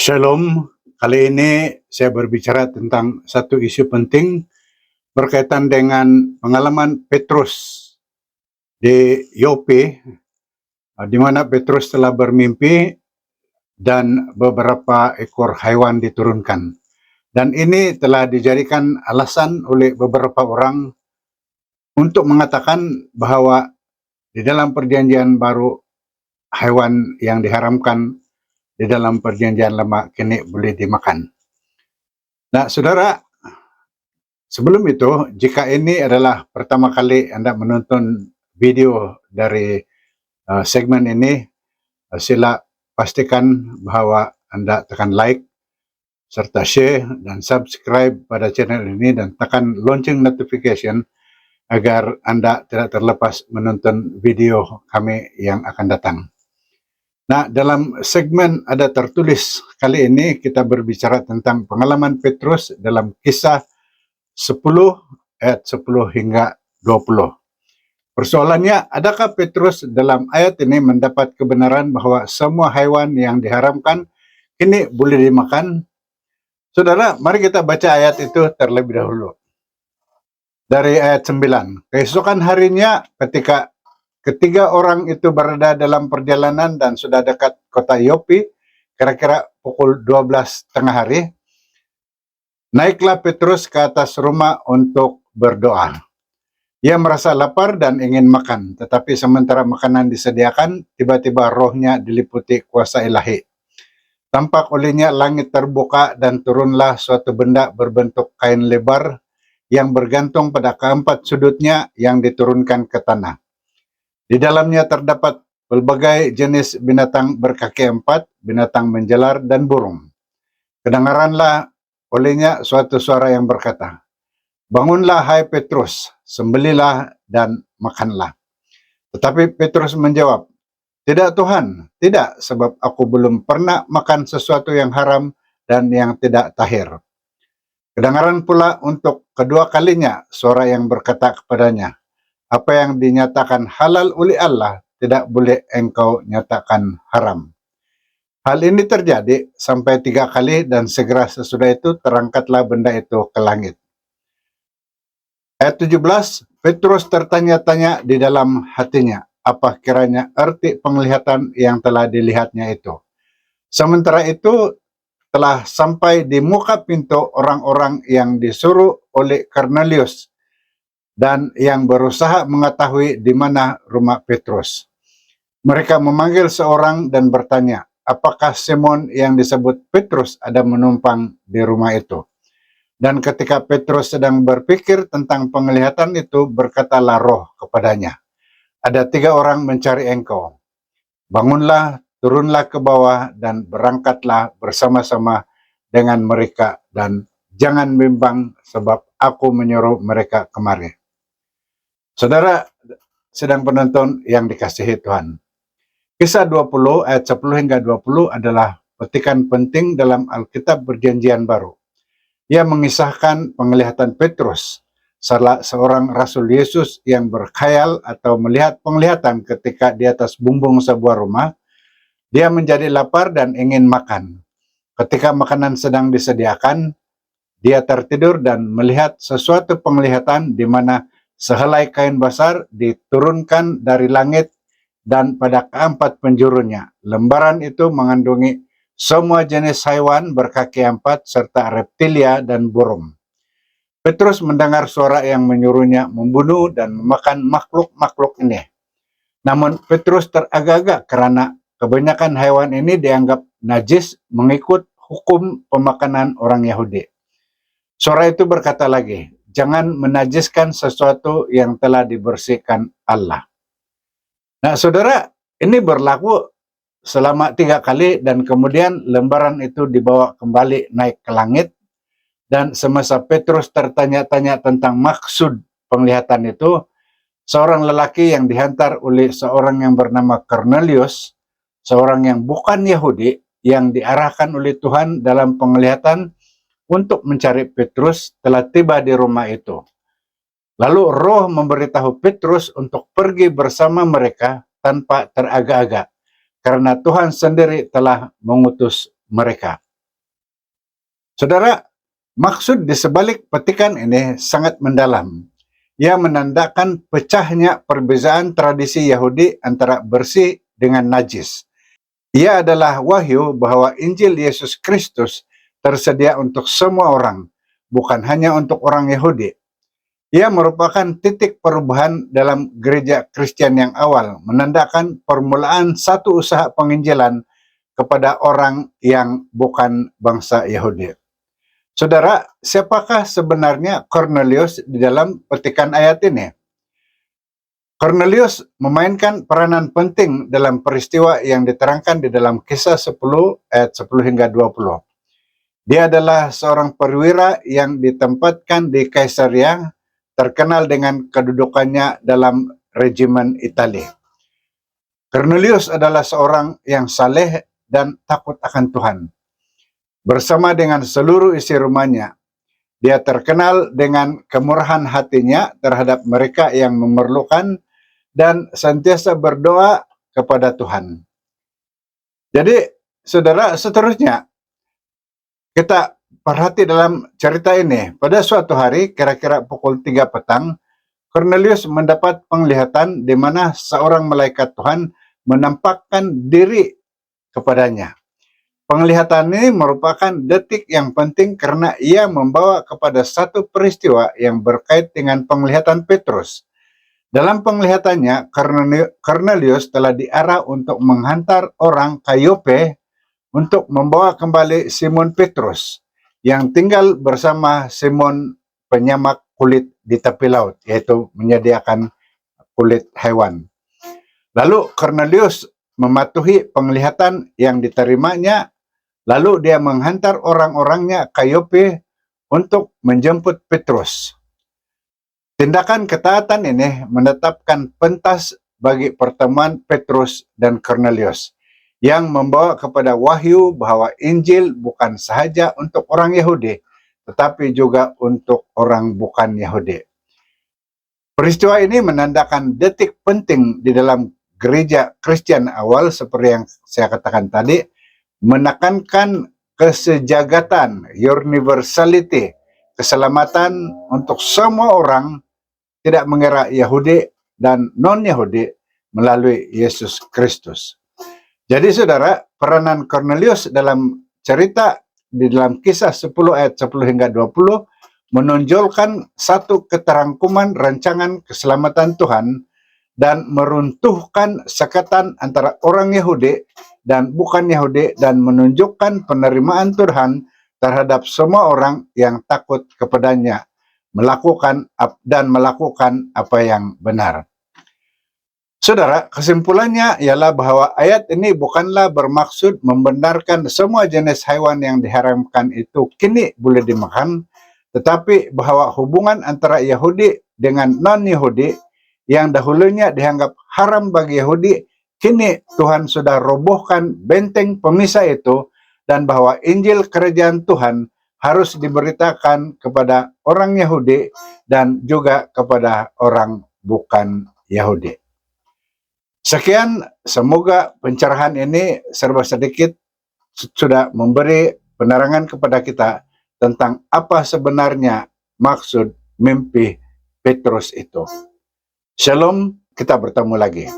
Shalom, kali ini saya berbicara tentang satu isu penting berkaitan dengan pengalaman Petrus di Yope, di mana Petrus telah bermimpi dan beberapa ekor hewan diturunkan. Dan ini telah dijadikan alasan oleh beberapa orang untuk mengatakan bahwa di dalam perjanjian baru hewan yang diharamkan di dalam perjanjian lama kini boleh dimakan. Nah, saudara, sebelum itu, jika ini adalah pertama kali Anda menonton video dari segmen ini, sila pastikan bahwa Anda tekan like, serta share dan subscribe pada channel ini dan tekan lonceng notification agar Anda tidak terlepas menonton video kami yang akan datang. Nah, dalam segmen ada tertulis kali ini kita berbicara tentang pengalaman Petrus dalam Kisah 10 ayat 10 hingga 20. Persoalannya, adakah Petrus dalam ayat ini mendapat kebenaran bahwa semua hewan yang diharamkan kini boleh dimakan? Saudara, mari kita baca ayat itu terlebih dahulu. Dari ayat 9. Keesokan harinya ketika ketiga orang itu berada dalam perjalanan dan sudah dekat kota Yope, kira-kira pukul 12 tengah hari, naiklah Petrus ke atas rumah untuk berdoa. Ia merasa lapar dan ingin makan, tetapi sementara makanan disediakan, tiba-tiba rohnya diliputi kuasa ilahi. Tampak olehnya langit terbuka dan turunlah suatu benda berbentuk kain lebar yang bergantung pada keempat sudutnya yang diturunkan ke tanah. Di dalamnya terdapat berbagai jenis binatang berkaki empat, binatang menjalar, dan burung. Kedengaranlah olehnya suatu suara yang berkata, "Bangunlah hai Petrus, sembelilah dan makanlah." Tetapi Petrus menjawab, "Tidak Tuhan, tidak, sebab aku belum pernah makan sesuatu yang haram dan yang tidak tahir." Kedengaran pula untuk kedua kalinya suara yang berkata kepadanya, "Apa yang dinyatakan halal oleh Allah, tidak boleh engkau nyatakan haram." Hal ini terjadi sampai 3 kali dan segera sesudah itu terangkatlah benda itu ke langit. Ayat 17, Petrus tertanya-tanya di dalam hatinya, apa kiranya arti penglihatan yang telah dilihatnya itu. Sementara itu telah sampai di muka pintu orang-orang yang disuruh oleh Kornelius dan yang berusaha mengetahui di mana rumah Petrus. Mereka memanggil seorang dan bertanya, apakah Simon yang disebut Petrus ada menumpang di rumah itu? Dan ketika Petrus sedang berpikir tentang penglihatan itu, berkatalah roh kepadanya, ada 3 orang mencari engkau. Bangunlah, turunlah ke bawah dan berangkatlah bersama-sama dengan mereka dan jangan bimbang sebab aku menyuruh mereka kemari. Saudara sedang penonton yang dikasihi Tuhan. Kisah 20 ayat 10 hingga 20 adalah petikan penting dalam Alkitab Perjanjian Baru. Ia mengisahkan penglihatan Petrus, salah seorang Rasul Yesus yang berkhayal atau melihat penglihatan ketika di atas bumbung sebuah rumah. Dia menjadi lapar dan ingin makan. Ketika makanan sedang disediakan, dia tertidur dan melihat sesuatu penglihatan di mana sehelai kain basar diturunkan dari langit dan pada keempat penjurunya. Lembaran itu mengandungi semua jenis hewan berkaki empat serta reptilia dan burung. Petrus mendengar suara yang menyuruhnya membunuh dan memakan makhluk-makhluk ini. Namun Petrus teragak-agak karena kebanyakan hewan ini dianggap najis mengikut hukum pemakanan orang Yahudi. Suara itu berkata lagi, jangan menajiskan sesuatu yang telah dibersihkan Allah. Nah, saudara, ini berlaku selama 3 kali dan kemudian lembaran itu dibawa kembali naik ke langit. Dan semasa Petrus tertanya-tanya tentang maksud penglihatan itu, seorang lelaki yang dihantar oleh seorang yang bernama Kornelius, seorang yang bukan Yahudi, yang diarahkan oleh Tuhan dalam penglihatan untuk mencari Petrus, telah tiba di rumah itu. Lalu roh memberitahu Petrus untuk pergi bersama mereka tanpa teragak-agak, karena Tuhan sendiri telah mengutus mereka. Saudara, maksud di sebalik petikan ini sangat mendalam. Ia menandakan pecahnya perbezaan tradisi Yahudi antara bersih dengan najis. Ia adalah wahyu bahwa Injil Yesus Kristus tersedia untuk semua orang, bukan hanya untuk orang Yahudi. Ia merupakan titik perubahan dalam gereja Kristen yang awal, menandakan permulaan satu usaha penginjilan kepada orang yang bukan bangsa Yahudi. Saudara, siapakah sebenarnya Cornelius di dalam petikan ayat ini? Cornelius memainkan peranan penting dalam peristiwa yang diterangkan di dalam Kisah 10 ayat 10 hingga 20. Dia adalah seorang perwira yang ditempatkan di Kaisaria, terkenal dengan kedudukannya dalam regimen Italia. Cornelius adalah seorang yang saleh dan takut akan Tuhan. Bersama dengan seluruh isi rumahnya, dia terkenal dengan kemurahan hatinya terhadap mereka yang memerlukan dan senantiasa berdoa kepada Tuhan. Jadi, saudara, seterusnya kita perhati dalam cerita ini. Pada suatu hari, kira-kira pukul 3 petang, Cornelius mendapat penglihatan di mana seorang malaikat Tuhan menampakkan diri kepadanya. Penglihatan ini merupakan detik yang penting karena ia membawa kepada satu peristiwa yang berkait dengan penglihatan Petrus. Dalam penglihatannya, Cornelius telah diarah untuk menghantar orang ke Yope untuk membawa kembali Simon Petrus yang tinggal bersama Simon penyamak kulit di tepi laut, yaitu menyediakan kulit hewan. Lalu Cornelius mematuhi penglihatan yang diterimanya, lalu dia menghantar orang-orangnya ke Yope untuk menjemput Petrus. Tindakan ketaatan ini menetapkan pentas bagi pertemuan Petrus dan Cornelius yang membawa kepada wahyu bahwa Injil bukan sahaja untuk orang Yahudi, tetapi juga untuk orang bukan Yahudi. Peristiwa ini menandakan detik penting di dalam gereja Kristen awal seperti yang saya katakan tadi, menekankan kesejagatan, universality, keselamatan untuk semua orang, tidak mengira Yahudi dan non-Yahudi melalui Yesus Kristus. Jadi saudara, peranan Cornelius dalam cerita di dalam Kisah 10 ayat 10 hingga 20 menonjolkan satu keterangkuman rancangan keselamatan Tuhan dan meruntuhkan sekatan antara orang Yahudi dan bukan Yahudi dan menunjukkan penerimaan Tuhan terhadap semua orang yang takut kepadanya melakukan apa yang benar. Saudara, kesimpulannya ialah bahwa ayat ini bukanlah bermaksud membenarkan semua jenis hewan yang diharamkan itu kini boleh dimakan, tetapi bahwa hubungan antara Yahudi dengan non-Yahudi yang dahulunya dianggap haram bagi Yahudi, kini Tuhan sudah robohkan benteng pemisah itu, dan bahwa Injil Kerajaan Tuhan harus diberitakan kepada orang Yahudi dan juga kepada orang bukan Yahudi. Sekian, semoga pencerahan ini serba sedikit sudah memberi penerangan kepada kita tentang apa sebenarnya maksud mimpi Petrus itu. Shalom, kita bertemu lagi.